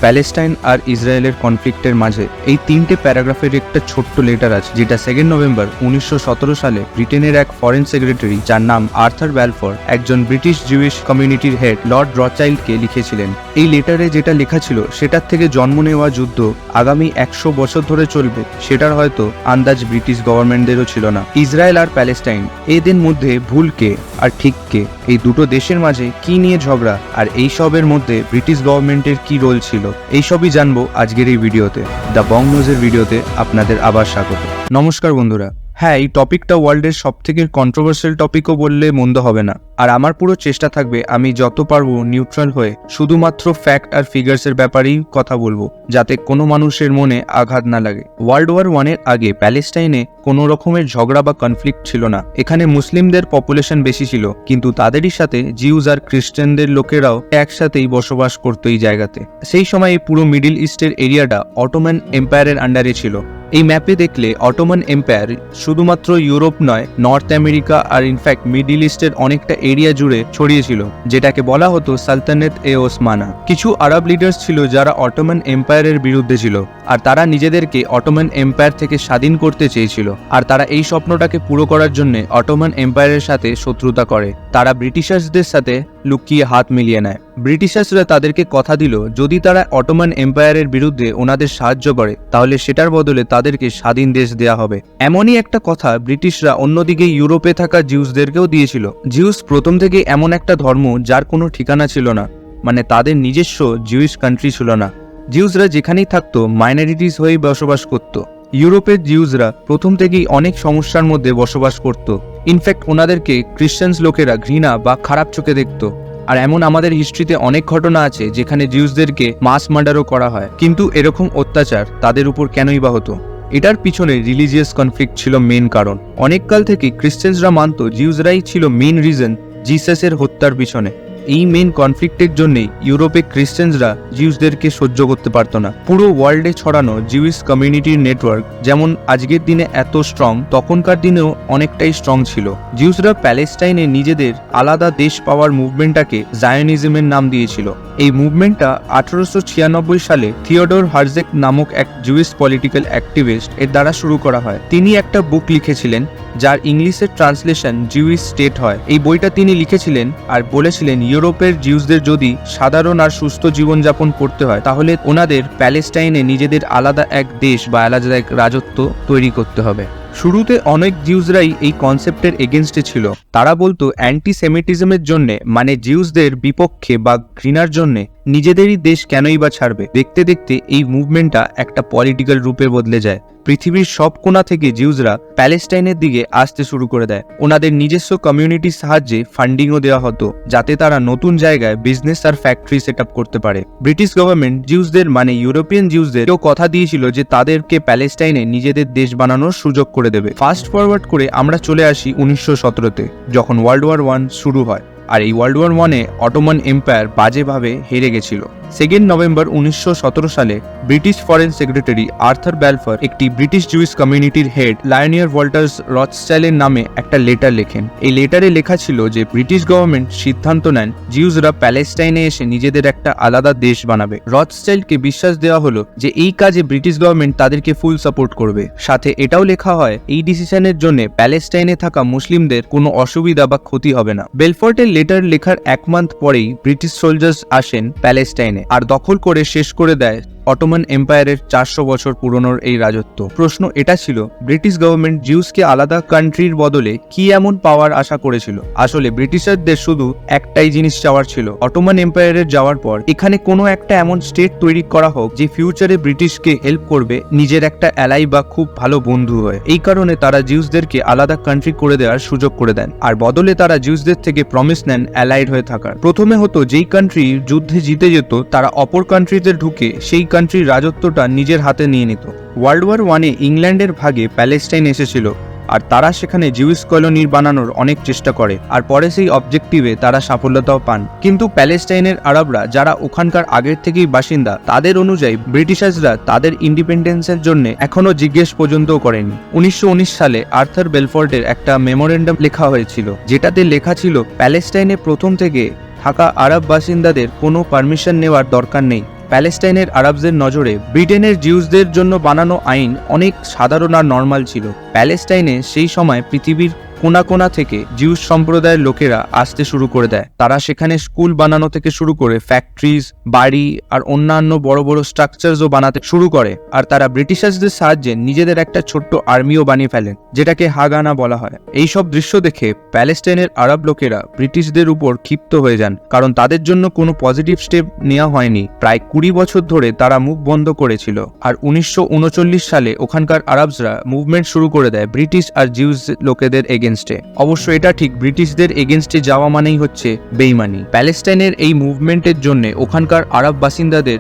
Palestine আর ইসরায়েলের কনফ্লিক্টের মাঝে এই 3টে প্যারাগ্রাফের একটা ছোট্ট লেটার আছে, যেটা 2 নভেম্বর 1917 সালে ব্রিটেনের এক ফরেন সেক্রেটারি, যার নাম আর্থার ব্যালফোর, একজন ব্রিটিশ জুইশ কমিউনিটির হেড লর্ড রথচাইল্ডকে লিখেছিলেন। এই লেটারে যেটা লেখা ছিল সেটার থেকে জন্ম নেওয়া যুদ্ধ আগামী 100 বছর ধরে চলবে, সেটার হয়তো আন্দাজ ব্রিটিশ গভর্নমেন্টদেরও ছিল না। ইসরায়েল আর প্যালেস্টাইন, এদের মধ্যে ভুল কে আর ঠিক কে? এই দুটো দেশের মাঝে কি নিয়ে ঝগড়া, আর এই সবের মধ্যে ব্রিটিশ গভর্নমেন্টের কি রোল ছিল, এইসবই জানবো আজকের এই ভিডিওতে। দ্য বং নিউজের ভিডিওতে আপনাদের আবার স্বাগত। নমস্কার বন্ধুরা। হ্যাঁ, এই টপিকটা ওয়ার্ল্ডের সবথেকে কন্ট্রোভার্সিয়াল টপিকও বললে মন্দ হবে না। আর আমার পুরো চেষ্টা থাকবে আমি যত পারবো নিউট্রাল হয়ে শুধুমাত্র ফ্যাক্ট আর ফিগার্সের ব্যাপারেই কথা বলবো, যাতে কোনো মানুষের মনে আঘাত না লাগে। ওয়ার্ল্ড ওয়ার 1 এর আগে প্যালেস্টাইনে কোনো রকমের ঝগড়া বা কনফ্লিক্ট ছিল না। এখানে মুসলিমদের পপুলেশন বেশি ছিল, কিন্তু তাদেরই সাথে জিউস আর খ্রিস্টানদের লোকেরাও একসাথেই বসবাস করতো এই জায়গাতে। সেই সময় এই পুরো মিডল ইস্টের এরিয়াটা অটোমান এম্পায়ারের আন্ডারে ছিল। এই ম্যাপে দেখলে অটোমান এম্পায়ার শুধুমাত্র ইউরোপ নয়, নর্থ আমেরিকা আর ইনফ্যাক্ট মিডল ইস্টের অনেকটা এরিয়া জুড়ে ছড়িয়েছিল, যেটাকে বলা হতো সালতানাত এ ওসমানা। কিছু আরব লিডার্স ছিল যারা অটোমান এম্পায়ারের বিরুদ্ধে ছিল, আর তারা নিজেদেরকে অটোমান এম্পায়ার থেকে স্বাধীন করতে চেয়েছিল। আর তারা এই স্বপ্নটাকে পুরো করার জন্য অটোমান এম্পায়ারের সাথে শত্রুতা করে। তারা ব্রিটিশার্সদের সাথে লুকিয়ে হাত মিলিয়ে নেয়। ব্রিটিশার্সরা তাদেরকে কথা দিল যদি তারা অটোমান এম্পায়ারের বিরুদ্ধে ওনাদের সাহায্য করে, তাহলে সেটার বদলে তাদেরকে স্বাধীন দেশ দেয়া হবে। এমনই একটা কথা ব্রিটিশরা অন্যদিকে ইউরোপে থাকা জিউসদেরকেও দিয়েছিল। জিউস প্রথম থেকে এমন একটা ধর্ম যার কোনো ঠিকানা ছিল না, মানে তাদের নিজস্ব জিউস কান্ট্রি ছিল না। জিউসরা যেখানেই থাকতো মাইনরিটিস হয়েই বসবাস করত। ইউরোপের জিউসরা প্রথম থেকেই অনেক সমস্যার মধ্যে বসবাস করত। ইনফ্যাক্ট ওনাদেরকে খ্রিশ্চানস লোকেরা ঘৃণা বা খারাপ চোখে দেখত। আর এমন আমাদের হিস্ট্রিতে অনেক ঘটনা আছে যেখানে জিউসদেরকে মাস মার্ডারও করা হয়। কিন্তু এরকম অত্যাচার তাদের উপর কেনই বা হতো? এটার পিছনে রিলিজিয়াস কনফ্লিক্ট ছিল মেন কারণ। অনেককাল থেকে খ্রিশ্চানসরা মানত জিউসরাই ছিল মেন রিজন জিসাসের হত্যার পিছনে। এই মেন কনফ্লিক্টের জন্যই ইউরোপে খ্রিশ্চানসরা জিউসদেরকে সহ্য করতে পারত না। পুরো ওয়ার্ল্ডে ছড়ানো জিউস কমিউনিটির নেটওয়ার্ক যেমন আজকের দিনে এত স্ট্রং, তখনকার দিনেও অনেকটাই স্ট্রং ছিল। জিউসরা প্যালেস্টাইনে নিজেদের আলাদা দেশ পাওয়ার মুভমেন্টটাকে জায়নিজমের নাম দিয়েছিল। এই মুভমেন্টটা 1896 সালে থিওডোর হার্জেক নামক এক জুইস পলিটিক্যাল অ্যাক্টিভিস্ট এর দ্বারা শুরু করা হয়। তিনি একটা বুক লিখেছিলেন যার ইংলিশের ট্রান্সলেশন জিউইশ স্টেট হয়। এই বইটা তিনি লিখেছিলেন আর বলেছিলেন ইউরোপের জিউসদের যদি সাধারণ আর সুস্থ জীবনযাপন করতে হয়, তাহলে ওনাদের প্যালেস্টাইনে নিজেদের আলাদা এক দেশ বা আলাদা এক রাজত্ব তৈরি করতে হবে। শুরুতে অনেক জিউসরাই এই কনসেপ্টের এগেনস্টে ছিল। তারা বলতো অ্যান্টিসেমিটিজমের জন্য, মানে জিউসদের বিপক্ষে বা ঘৃণার জন্য নিজেদেরই দেশ কেনই বা ছাড়বে। দেখতে দেখতে এই মুভমেন্টটা একটা পলিটিক্যাল রূপে বদলে যায়। পৃথিবীর সব কোণা থেকে জিউসরা প্যালেস্টাইনের দিকে আসতে শুরু করে দেয়। ওনাদের নিজস্ব কমিউনিটির সাহায্যে ফান্ডিংও দেওয়া হতো, যাতে তারা নতুন জায়গায় বিজনেস আর ফ্যাক্টরি সেট আপ করতে পারে। ব্রিটিশ গভর্নমেন্ট জিউসদের, মানে ইউরোপিয়ান জিউসদের কথা দিয়েছিল যে তাদেরকে প্যালেস্টাইনে নিজেদের দেশ বানানোর সুযোগ করে দেবে। ফাস্ট ফরওয়ার্ড করে আমরা চলে আসি 1917-তে, যখন ওয়ার্ল্ড ওয়ার 1 শুরু হয়। আর এই ওয়ার্ল্ড ওয়ার 1-এ অটোমান এম্পায়ার বাজেভাবে হেরে গেছিল। 2 নভেম্বর 1917 সালে British foreign secretary Arthur Balfour একটি ব্রিটিশ জুইস কমিউনিটির হেড লায়নিয়ার ওয়াল্টার্স রথচাইল্ডের নামে একটা লেটার লেখেন। এই লেটারে লেখা ছিল যে ব্রিটিশ গভর্নমেন্ট সিদ্ধান্ত নেন জিউসরা প্যালেস্টাইনে এসে নিজেদের একটা আলাদা দেশ বানাবে। রথচাইল্ডকে বিশ্বাস দেওয়া হলো যে এই কাজে ব্রিটিশ গভর্নমেন্ট তাদেরকে ফুল সাপোর্ট করবে। সাথে এটাও লেখা হয় এই ডিসিশনের জন্য প্যালেস্টাইনে থাকা মুসলিমদের কোনো অসুবিধা বা ক্ষতি হবে না। বেলফোর্টের লেটার লেখার 1 মান্থ পরেই ব্রিটিশ সোলজার্স আসেন প্যালেস্টাইনে আর দখল করে শেষ করে দেয় অটোমান এম্পায়ারের 400 বছর পুরনোর এই রাজত্ব। প্রশ্ন এটা ছিল, ব্রিটিশ গভর্নমেন্ট জিউসকে আলাদা কান্ট্রির বদলে কি এমন পাওয়ার আশা করেছিল? আসলে ব্রিটিশারদের শুধু একটাই জিনিস চাওয়ার ছিল, অটোমান এম্পায়ারের যাওয়ার পর এখানে কোনো একটা এমন স্টেট তৈরি করা হোক যে ফিউচারে ব্রিটিশকে হেল্প করবে, নিজের একটা অ্যালাই বা খুব ভালো বন্ধু হয়। এই কারণে তারা জিউসদেরকে আলাদা কান্ট্রি করে দেওয়ার সুযোগ করে দেন, আর বদলে তারা জিউসদের থেকে প্রমিস নেন অ্যালাইড হয়ে থাকার। প্রথমে হতো যেই কান্ট্রি যুদ্ধে জিতে যেত তারা অপর কান্ট্রিতে ঢুকে সেই কান্ট্রির রাজত্বটা নিজের হাতে নিয়ে নিত। ওয়ার্ল্ড ওয়ার 1-এ ইংল্যান্ডের ভাগে প্যালেস্টাইন এসেছিল, আর তারা সেখানে জিউস কলোনি বানানোর অনেক চেষ্টা করে, আর পরে সেই অবজেক্টিভে তারা সাফল্যতাও পান। কিন্তু প্যালেস্টাইনের আরবরা, যারা ওখানকার আগের থেকেই বাসিন্দা, তাদের অনুযায়ী ব্রিটিশার্সরা তাদের ইন্ডিপেন্ডেন্সের জন্য এখনো জিজ্ঞেস পর্যন্তও করেনি। 1919 সালে আর্থার বেলফোর্টের একটা মেমোরেন্ডাম লেখা হয়েছিল, যেটাতে লেখা ছিল প্যালেস্টাইনে প্রথম থেকে থাকা আরব বাসিন্দাদের কোনো পারমিশন নেওয়ার দরকার নেই। প্যালেস্টাইনের আরবদের নজরে ব্রিটেনের জিউসদের জন্য বানানো আইন অনেক সাধারণ আর নর্মাল ছিল। প্যালেস্টাইনে সেই সময় পৃথিবীর কোনা কোনা থেকে জিউস সম্প্রদায়ের লোকেরা আসতে শুরু করে দেয়। তারা সেখানে স্কুল বানানো থেকে শুরু করে ফ্যাক্টরিজ, বাড়ি আর অন্যান্য বড় বড় স্ট্রাকচারসও বানাতে শুরু করে। আর তারা ব্রিটিশার্সদের সাহায্যে নিজেদের একটা ছোট্ট আর্মিও বানিয়ে ফেলেন, যেটাকে হাগানা বলা হয়। এইসব দৃশ্য দেখে প্যালেস্টাইনের আরব লোকেরা ব্রিটিশদের উপর ক্ষিপ্ত হয়ে যান, কারণ তাদের জন্য কোনো পজিটিভ স্টেপ নেওয়া হয়নি। প্রায় 20 বছর ধরে তারা মুখ বন্ধ করেছিল। আর 1939 সালে ওখানকার আরবসরা মুভমেন্ট শুরু করে দেয় ব্রিটিশ আর জিউস লোকেদের এগেনস্টে। অবশ্য এটা ঠিক, ব্রিটিশদের এগেনস্টে যাওয়া মানেই হচ্ছে বেইমানি। প্যালেস্টাইনের এই মুভমেন্টের জন্য ওখানকার আরব বাসিন্দাদের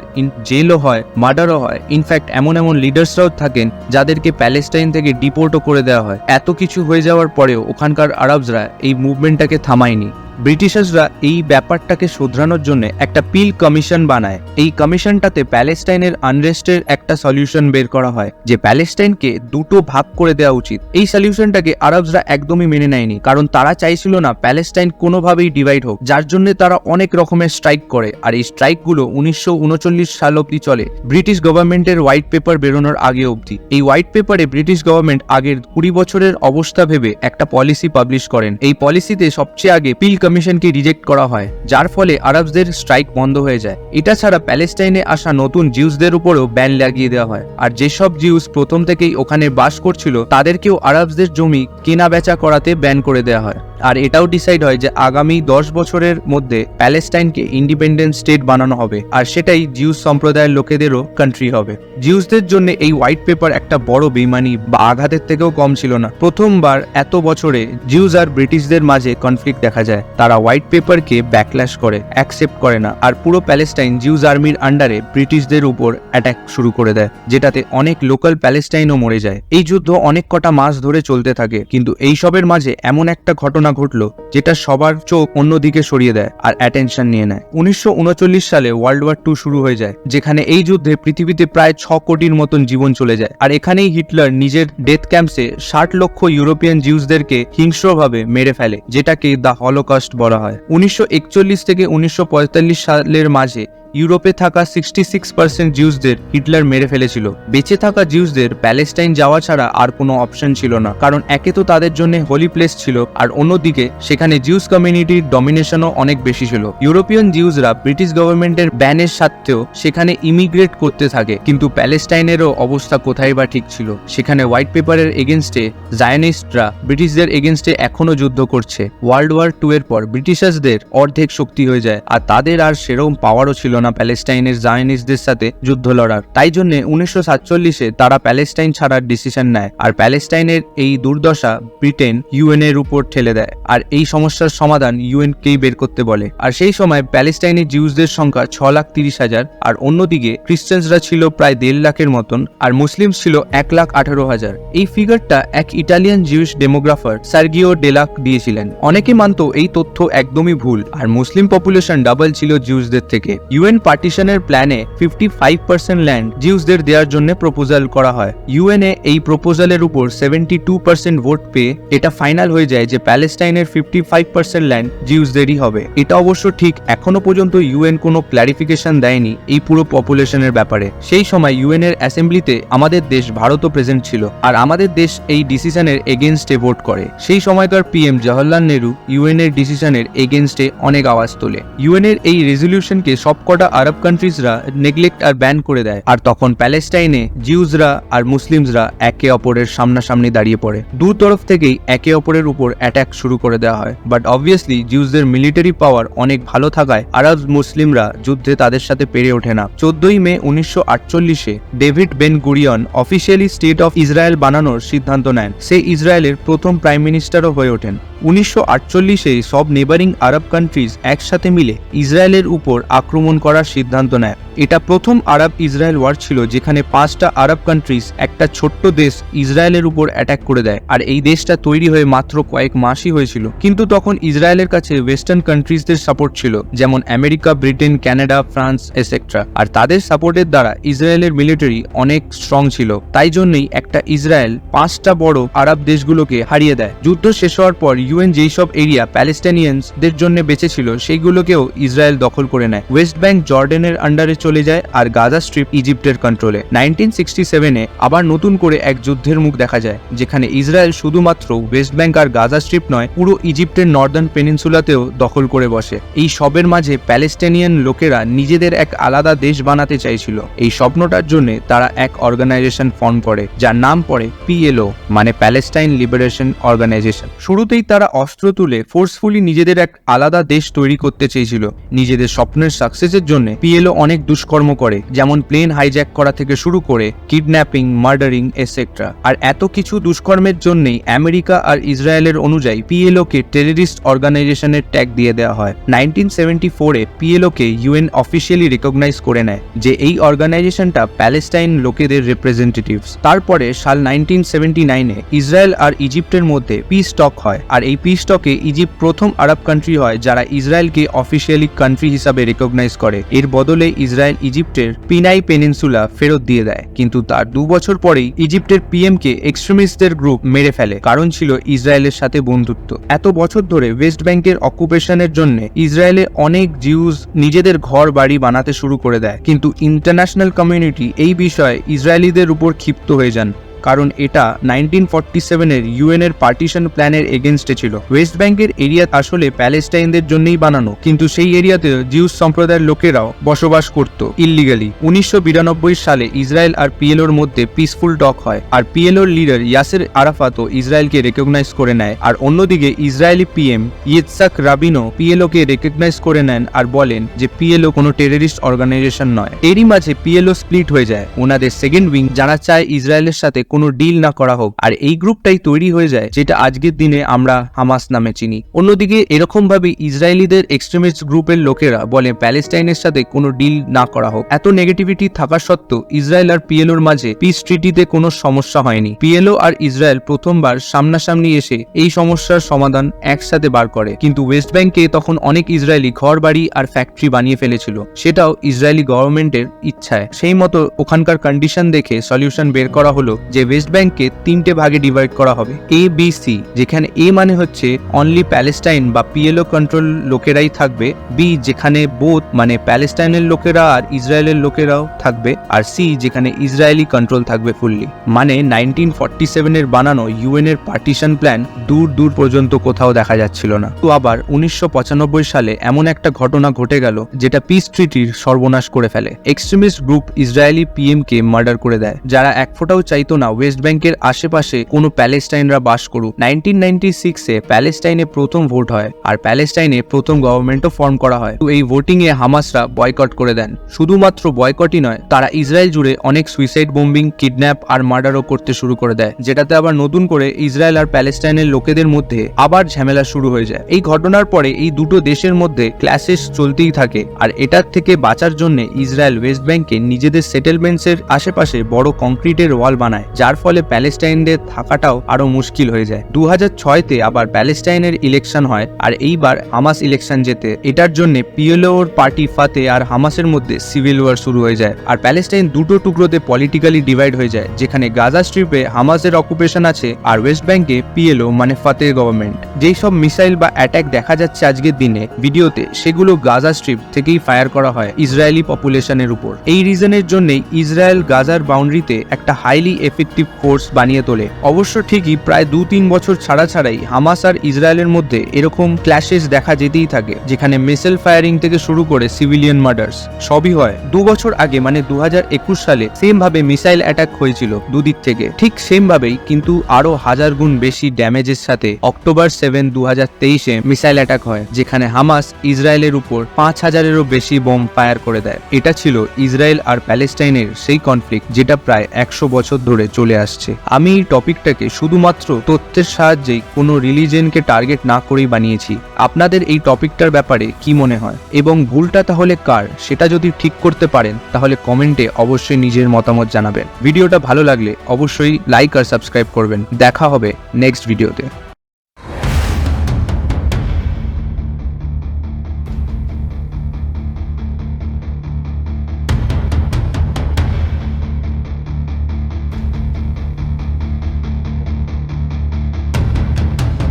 জেলও হয়, মার্ডারও হয়। ইনফ্যাক্ট এমন এমন লিডার্সরাও থাকেন যাদেরকে প্যালেস্টাইন থেকে ডিপোর্টও করে দেওয়া হয়। এত কিছু হয়ে যাওয়ার পরেও ওখানকার আরবসরা এই মুভমেন্টটাকে থামায়নি। ব্রিটিশার্সরা এই ব্যাপারটাকে শোধরানোর জন্য একটা পিল কমিশন বানায়। এই কমিশনটাতে প্যালেস্টাইনের আনরেস্টের একটা সলিউশন বের করা হয়, যে প্যালেস্টাইনকে দুটো ভাগ করে দেওয়া উচিত। এই সলিউশনটাকে আরবসরা একদমই মেনে নেয়নি, কারণ তারা চাইছিল না প্যালেস্টাইন কোনোভাবেই ডিভাইড হোক, যার জন্য তারা অনেক রকমের স্ট্রাইক করে। আর এই স্ট্রাইকগুলো 1939 সাল অব্দি চলে, ব্রিটিশ গভর্নমেন্টের হোয়াইট পেপার বেরোনোর আগে অব্দি। এই হোয়াইট পেপারে ব্রিটিশ গভর্নমেন্ট আগের 20 বছরের অবস্থা ভেবে একটা পলিসি পাবলিশ করেন। এই পলিসিতে সবচেয়ে আগে পিল কমিশনকে রিজেক্ট করা হয়, যার ফলে আরবদের স্ট্রাইক বন্ধ হয়ে যায়। এটা ছাড়া প্যালেস্টাইনে আসা নতুন জিউসদের উপরেও ব্যান লাগিয়ে দেওয়া হয়। আর যেসব জিউস প্রথম থেকেই ওখানে বাস করছিল তাদেরকেও আরবদের জমি কেনা বেচা করাতে ব্যান করে দেওয়া হয়। আর এটাও ডিসাইড হয় যে আগামী 10 বছরের মধ্যে প্যালেস্টাইনকে ইন্ডিপেন্ডেন্ট স্টেট বানানো হবে, আর সেটাই জিউস সম্প্রদায়ের লোকেদেরও কান্ট্রি হবে। জিউসদের জন্য এই হোয়াইট পেপার একটা বড় বেইমানি বা আঘাতের থেকেও কম ছিল না। প্রথমবার এত বছরে জিউস আর ব্রিটিশদের মাঝে কনফ্লিক্ট দেখা যায়। তারা হোয়াইট পেপারকে ব্যাকল্যাশ করে, অ্যাকসেপ্ট করে না, আর পুরো প্যালেস্টাইন জিউস আর্মির আন্ডারে ব্রিটিশদের উপর অ্যাটাক শুরু করে দেয়, যেটাতে অনেক লোকাল প্যালেস্টাইনও মরে যায়। এই যুদ্ধ অনেক কটা মাস ধরে চলতে থাকে, কিন্তু এইসবের মাঝে এমন একটা ঘটনা ঘটলো যেটা সবার চোখ অন্যদিকে সরিয়ে দেয় আর অ্যাটেনশন নিয়ে নেয়। 1939 সালে ওয়ার্ল্ড ওয়ার 2 শুরু হয়ে যায়, যেখানে এই যুদ্ধে পৃথিবীতে প্রায় 6 কোটির মতন জীবন চলে যায়। আর এখানেই হিটলার নিজের ডেথ ক্যাম্পসে 60 লক্ষ ইউরোপিয়ান জিউসদেরকে হিংস্রভাবে মেরে ফেলে, যেটাকে দ্য হলোকস্ট বলা হয়। 1941 থেকে 1945 সালের মাঝে ইউরোপে থাকা 66% জিউসদের হিটলার মেরে ফেলেছিল। বেঁচে থাকা জিউসদের প্যালেস্টাইন যাওয়া ছাড়া আর কোনো অপশন ছিল না, কারণ একে তো তাদের জন্য হোলি প্লেস ছিল, আর অন্যদিকে সেখানে জিউস কমিউনিটির ডমিনেশনও অনেক বেশি ছিল। ইউরোপিয়ান জিউসরা ব্রিটিশ গভর্নমেন্টের ব্যানের সাথেও সেখানে ইমিগ্রেট করতে থাকে, কিন্তু প্যালেস্টাইনেরও অবস্থা কোথায় বা ঠিক ছিল। সেখানে হোয়াইট পেপারের এগেনস্টে জায়নিস্টরা ব্রিটিশদের এগেনস্টে এখনো যুদ্ধ করছে। ওয়ার্ল্ড ওয়ার 2 এর পর ব্রিটিশার্সদের অর্ধেক শক্তি হয়ে যায়, আর তাদের আর সেরকম পাওয়ারও ছিল না প্যালেস্টাইনের জায়নিস্টদের সাথে যুদ্ধ লড়ার। তাই জন্য 1947-এ তারা প্যালেস্টাইন ছাড়ার ডিসিশন নেয়, আর প্যালেস্টাইনের এই দুর্দশা ব্রিটেন ইউএন এর উপর ঠেলে দেয়, আর এই সমস্যার সমাধান ইউএন কেই বের করতে বলে। আর সেই সময় প্যালেস্টাইনের জিউসদের সংখ্যা 6,30,000, আর অন্যদিকে খ্রিস্টানসরা ছিল প্রায় 1.5 লাখের মতন, আর মুসলিম ছিল 1,18,000। এই ফিগারটা এক ইটালিয়ান জিউস ডেমোগ্রাফার সার্গিও ডেলাক দিয়েছিলেন। অনেকে মানত এই তথ্য একদমই ভুল, আর মুসলিম পপুলেশন ডাবল ছিল জিউসদের থেকে। ইউএন পার্টিশনের প্ল্যানে 55% ল্যান্ড জিউসদের দেওয়ার জন্য প্রপোজাল করা হয়। ইউএনএ এই প্রপোজালের উপর 72% ভোট পেয়ে এটা ফাইনাল হয়ে যায় যে প্যালেস্টাইনের 55% ল্যান্ড জিউসদেরই হবে। এটা অবশ্য ঠিক, এখনো পর্যন্ত ইউএন কোনো ক্ল্যারিফিকেশন দেয়নি এই পুরো পপুলেশনের ব্যাপারে। সেই সময় ইউএন এর অ্যাসেম্বলিতে আমাদের দেশ ভারতও প্রেজেন্ট ছিল, আর আমাদের দেশ এই ডিসিশনের এগেনস্টে ভোট করে। সেই সময়কার পিএম জওহরলাল নেহরু ইউএন এর ডিসিশনের এগেনস্টে অনেক আওয়াজ তোলে। ইউএন এর এই রেজলিউশনকে সবকটা আরব কান্ট্রিজরা নেগলেক্ট আর ব্যান করে দেয়, আর তখন প্যালেস্টাইনে জিউসরা আর মুসলিমসরা একে অপরের সামনাসামনি দাঁড়িয়ে পড়ে। দু তরফ থেকেই একে অপরের উপর অ্যাটাক শুরু করে দেওয়া হয়। বাট অবভিয়াসলি জিউসদের মিলিটারি পাওয়ার অনেক ভালো থাকায় আরব মুসলিমরা যুদ্ধে তাদের সাথে পেরে ওঠে না। 14 মে 1948-এ David Ben Gurion officially state of Israel বানানোর সিদ্ধান্ত নেন। সে ইসরায়েলের প্রথম প্রাইম মিনিস্টারও হয়ে ওঠেন। 1948-এ সব নেবারিং আরব কান্ট্রিজ একসাথে মিলে ইসরায়েলের উপর আক্রমণ করার সিদ্ধান্ত নেয়। এটা প্রথম আরব ইসরায়েল ওয়ার ছিল, যেখানে 5টা আরব কান্ট্রিজ একটা ছোট্ট দেশ ইসরায়েলের উপর অ্যাটাক করে দেয়। আর এই দেশটা তৈরি হয়ে মাত্র কয়েক মাসই হয়েছিল, কিন্তু তখন ইসরায়েলের কাছে ওয়েস্টার্ন কান্ট্রিজদের সাপোর্ট ছিল, যেমন America, Britain, Canada, France etcetera. আর তাদের সাপোর্টের দ্বারা ইসরায়েলের মিলিটারি অনেক স্ট্রং ছিল। তাই জন্যই একটা ইসরায়েল 5টা বড় আরব দেশগুলোকে হারিয়ে দেয়। যুদ্ধ শেষ হওয়ার পর ইউএন যেই সব এরিয়া প্যালেস্টাইনিয়ানসদের জন্য বেঁচেছিল সেইগুলোকেও ইসরায়েল দখল করে নেয়। ওয়েস্ট ব্যাংক জর্ডানের আন্ডারে চলে যায় আর গাজা স্ট্রিপ ইজিপ্টের কন্ট্রোলে। 1967-এ আবার নতুন করে এক যুদ্ধের মুখ দেখা যায়, যেখানে ইসরায়েল শুধুমাত্র ওয়েস্ট ব্যাংক আর গাজা স্ট্রিপ নয়, পুরো ইজিপ্টের নর্দার্ন পেনিনসুলাতেও দখল করে বসে। এই সবের মাঝে প্যালেস্টাইনিয়ান লোকেরা নিজেদের এক আলাদা দেশ বানাতে চাইছিল। এই স্বপ্নটার জন্য তারা এক অর্গানাইজেশন ফর্ম করে, যার নাম পড়ে PLO, মানে প্যালেস্টাইন লিবারেশন অর্গানাইজেশন। শুরুতেই তারা অস্ত্র তুলে ফোর্সফুলি নিজেদের এক আলাদা দেশ তৈরি করতে চেয়েছিল। নিজেদের স্বপ্নের সাকসেসের জন্য PLO অনেক দুষ্কর্ম করে, যেমন প্লেন হাইজ্যাক করা থেকে শুরু করে কিডন্যাপিং, মার্ডারিং এটসেট্রা। আর এত কিছু দুষ্কর্মের জন্যই আমেরিকা আর ইসরায়েলের অনুযায়ী PLO কে টেররিস্ট অর্গানাইজেশনের ট্যাগ দিয়ে দেওয়া হয়। 1974-এ PLO কে ইউএন অফিসিয়ালি রিকগনাইজ করে নেয় যে এই অর্গানাইজেশনটা প্যালেস্টাইন লোকেদের রিপ্রেজেন্টেটিভস। তারপরে সাল 1979-এ ইসরায়েল আর ইজিপ্টের মধ্যে পিস টক হয়, আর এই পিস টকে ইজিপ্ট প্রথম আরব কান্ট্রি হয় যারা ইসরায়েলকে অফিসিয়ালি কান্ট্রি হিসাবে রিকগনাইজ করে। এর বদলে ইসরায়েল ইজিপ্টের পিনাই পেনিনসুলা ফেরত দিয়ে দেয়, কিন্তু তার 2 বছর পরেই ইজিপ্টের PM কে এক্সট্রিমিস্টদের গ্রুপ মেরে ফেলে, কারণ ছিল ইসরায়েলের সাথে বন্ধুত্ব। এত বছর ধরে ওয়েস্ট ব্যাংকের অকুপেশনের জন্য ইসরায়েলে অনেক জিউস নিজেদের ঘর বাড়ি বানাতে শুরু করে দেয়, কিন্তু ইন্টারন্যাশনাল কমিউনিটি এই বিষয়ে ইসরায়েলিদের উপর ক্ষিপ্ত হয়ে যান, কারণ এটা 1947-এর ইউএন-এর পার্টিশন প্ল্যানের এগেনস্টে ছিল। ওয়েস্ট ব্যাংকের এরিয়া আসলে প্যালেস্টাইনদের জন্যই বানানো, কিন্তু সেই এরিয়াতে জিউস সম্প্রদায়ের লোকেরাও বসবাস করত ইল্লিগালি। 1992 সালে ইসরায়েল আর PLOর মধ্যে পিসফুল টক হয়, আর PLOর লিডার ইয়াসের আরাফাতও ইসরায়েলকে রেকগনাইজ করে নেয়। আর অন্যদিকে ইসরায়েলি PM ইয়েৎসাক রাবিনও PLO কে রেকগনাইজ করে নেন আর বলেন যে PLO কোনো টেররিস্ট অর্গানাইজেশন নয়। এরই মাঝে PLO স্প্লিট হয়ে যায়। ওনাদের সেকেন্ড উইং, যারা চায় ইসরায়েলের সাথে কোনো ডিল না করা হোক, আর এই গ্রুপটাই তৈরি হয়ে যায় যেটা আজকের দিনে আমরা হামাস নামে চিনি। অন্যদিকে এরকম ভাবে ইসরায়েলিদের এক্সট্রিমিস্ট গ্রুপের লোকেরা বলে প্যালেস্টাইনের সাথে কোনো ডিল না করা হোক। এত নেগেটিভিটি থাকা সত্ত্বেও ইসরায়েল আর PLOর মাঝে পিস ট্রিটিতে কোনো সমস্যা হয়নি। PLO আর ইসরায়েল প্রথমবার সামনাসামনি এসে এই সমস্যার সমাধান একসাথে বার করে, কিন্তু ওয়েস্ট ব্যাংকে তখন অনেক ইসরায়েলি ঘর বাড়ি আর ফ্যাক্টরি বানিয়ে ফেলেছিল, সেটাও ইসরায়েলি গভর্নমেন্টের ইচ্ছায়। সেই মতো ওখানকার কন্ডিশন দেখে সলিউশন বের করা হলো যে ওয়েস্ট ব্যাংককে 3টে ভাগে ডিভাইড করা হবে, ABC, যেখানে A মানে হচ্ছে অনলি প্যালেস্টাইন বা PLO কন্ট্রোল লোকেরাই থাকবে, B যেখানে বোথ মানে প্যালেস্টাইনের লোকেরা আর ইসরায়েলের লোকেরাও থাকবে, আর C যেখানে ইসরায়েলি কন্ট্রোল থাকবে ফুললি। মানে 1947-এর বানানো ইউএন-এর পার্টিশন প্ল্যান দূর দূর পর্যন্ত কোথাও দেখা যাচ্ছিল না। তো আবার 1995 সালে এমন একটা ঘটনা ঘটে গেল যেটা পিস ট্রিটির সর্বনাশ করে ফেলে। এক্সট্রিমিস্ট গ্রুপ ইসরায়েলি PM কে মার্ডার করে দেয়, যারা এক ফোঁটাও চাইতো না ওয়েস্ট ব্যাংকের আশেপাশে কোনো প্যালেস্টাইনরা বাস করুক। 1996-এ প্যালেস্টাইনে প্রথম ভোট হয়, আর প্যালেস্টাইনে প্রথম গভর্নমেন্টও ফর্ম করা হয়। তো এই ভোটিং এ হামাসরা বয়কট করে দেন। শুধুমাত্র বয়কটই নয়, তারা ইসরায়েল জুড়ে অনেক সুইসাইড বোম্বিং, কিডন্যাপ আর মার্ডারও করতে শুরু করে দেয়, যেটাতে আবার নতুন করে ইসরায়েল আর প্যালেস্টাইনের লোকেদের মধ্যে আবার ঝামেলা শুরু হয়ে যায়। এই ঘটনার পরে এই দুটো দেশের মধ্যে ক্ল্যাশেস চলতেই থাকে, আর এটার থেকে বাঁচার জন্য ইসরায়েল ওয়েস্ট ব্যাংকে নিজেদের সেটেলমেন্টসের আশেপাশে বড় কংক্রিটের ওয়াল বানায়, যার ফলে প্যালেস্টাইনদের থাকাটাও আরো মুশকিল হয়ে যায়। 2006-তে আবার প্যালেস্টাইনের ইলেকশন হয়, আর এইবার হামাস ইলেকশন জেতে। এটার জন্য PLOর পার্টি ফাতে আর হামাসের মধ্যে সিভিল ওয়ার শুরু হয়ে যায়, আর প্যালেস্টাইন দুটো টুকরোতে পলিটিক্যালি ডিভাইড হয়ে যায়, যেখানে গাজা স্ট্রিপে হামাসের অকুপেশন আছে আর ওয়েস্ট ব্যাংকে PLO মানে ফাতে গভর্নমেন্ট। যেই সব মিসাইল বা অ্যাটাক দেখা যাচ্ছে আজকের দিনে ভিডিওতে, সেগুলো গাজা স্ট্রিপ থেকেই ফায়ার করা হয় ইসরায়েলি পপুলেশনের উপর। এই রিজনের জন্যই ইসরায়েল গাজার বাউন্ডারিতে একটা হাইলি এফেক্টিভ ফোর্স বানিয়ে তোলে। অবশ্য ঠিকই প্রায় 2-3 বছর ছাড়াই হামাস আর ইসরায়েলের মধ্যে এরকম ক্ল্যাশেস দেখা যেতেই থাকে, যেখানে মিসাইল ফায়ারিং থেকে শুরু করে সিভিলিয়ান মার্ডার্স সবই হয়। 2 বছর আগে মানে 2021 সালে সেম ভাবে মিসাইল অ্যাটাক হয়েছিল দুদিক থেকে, ঠিক সেম ভাবেই কিন্তু আরো 1000 গুণ বেশি ড্যামেজের সাথে অক্টোবর 7, 2023-এ মিসাইল অ্যাটাক হয়, যেখানে হামাস ইসরায়েলের উপর 5000-এরও বেশি বোম ফায়ার করে দেয়। এটা ছিল ইসরায়েল আর প্যালেস্টাইনের সেই কনফ্লিক্ট যেটা প্রায় 100 বছর ধরে চলে আসছে। আমি এই টপিকটাকে শুধুমাত্র তথ্যের সাহায্যেই কোনো রিলিজিয়নকে টার্গেট না করেই বানিয়েছি। আপনাদের এই টপিকটার ব্যাপারে কি মনে হয় এবং ভুলটা তাহলে কার, সেটা যদি ঠিক করতে পারেন তাহলে কমেন্টে অবশ্যই নিজের মতামত জানাবেন। ভিডিওটা ভালো লাগলে অবশ্যই লাইক আর সাবস্ক্রাইব করবেন। দেখা হবে নেক্সট ভিডিওতে।